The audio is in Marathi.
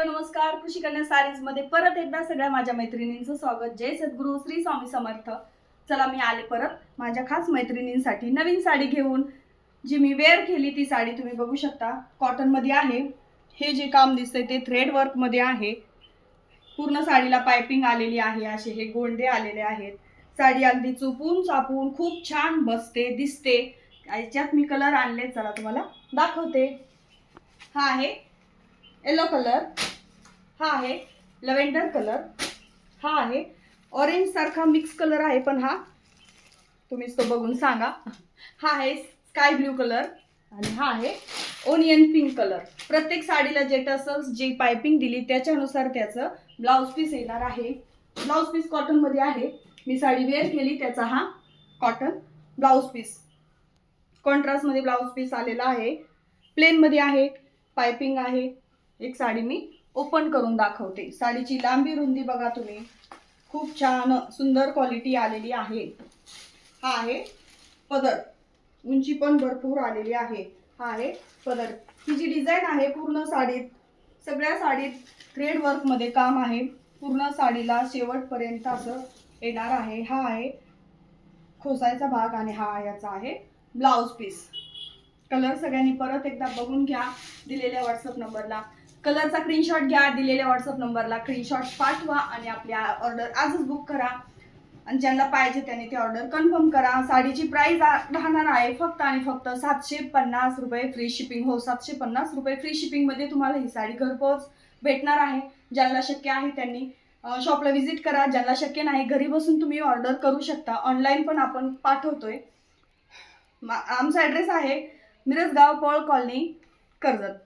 हॅलो नमस्कार. कृषी कन्या सारीज मध्ये परत एकदा सगळ्या माझ्या मैत्रिणींचं स्वागत. जय सद्गुरू श्री स्वामी समर्थ. चला मी आले परत माझ्या खास मैत्रिणींसाठी नवीन साडी घेऊन. जी मी वेअर केली ती साडी तुम्ही बघू शकता, कॉटन मध्ये आहे. हे जे काम दिसतंय ते थ्रेड वर्क मध्ये आहे. पूर्ण साडीला पाइपिंग आलेली आहे, असे हे गोंडे आलेले आहेत. साडी अगदी चुपून चापून खूप छान बसते दिसते. याच्यात मी कलर आणले, चला तुम्हाला दाखवते. हा आहे येलो कलर, हा आहे लव्हेंडर कलर, हा आहे ऑरेंज सारखा मिक्स कलर आहे, पण हा तुम्हीच तो बघून सांगा. हा आहे स्काय ब्ल्यू कलर आणि हा आहे ओनियन पिंक कलर. प्रत्येक साडीला जे टसल्स जी पाइपिंग दिली त्याच्यानुसार त्याचं ब्लाउज पीस येणार आहे. ब्लाउज पीस कॉटन मध्ये आहे. मी साडी वेअर केली त्याचा हा कॉटन ब्लाउज पीस, कॉन्ट्रास्ट मध्ये ब्लाउज पीस आलेला आहे. प्लेन मध्ये आहे, पाइपिंग आहे. एक साडी मी ओपन करून दाखवते. साडीची लांबी रुंदी बघा तुम्ही, खूप छान सुंदर क्वालिटी आलेली आहे. हा आहे पदर, उंची पण भरपूर आलेली आहे. हा आहे पदर. ही जी डिझाईन आहे पूर्ण साडीत, सगळ्या साडीत थ्रेड वर्क मध्ये काम आहे. पूर्ण साडीला शेवटपर्यंत असं येणार आहे. हा आहे खोसायचा भाग आणि हा याचा आहे ब्लाउज पीस. कलर सगळ्यांनी परत एकदा बघून घ्या. दिलेल्या व्हॉट्सअप नंबरला कलरचा स्क्रीनशॉट घ्या, दिलेल्या व्हॉट्सअप नंबरला स्क्रीनशॉट पाठवा आणि आपल्या ऑर्डर आजच बुक करा. आणि ज्यांना पाहिजे त्यांनी ती ऑर्डर कन्फर्म करा. साडीची प्राइस राहणार आहे फक्त आणि फक्त 750 रुपये फ्री शिपिंग. हो, 750 रुपये फ्री शिपिंग मध्ये तुम्हाला ही साडी घरपोच भेटणार आहे. ज्यांना शक्य आहे त्यांनी शॉपला व्हिजिट करा. ज्यांना शक्य नाही घरी बसून तुम्ही ऑर्डर करू शकता. ऑनलाईन पण आपण पाठवतोय. आमचा ॲड्रेस आहे मिरजगाव पळ कॉलनी, कर्जत.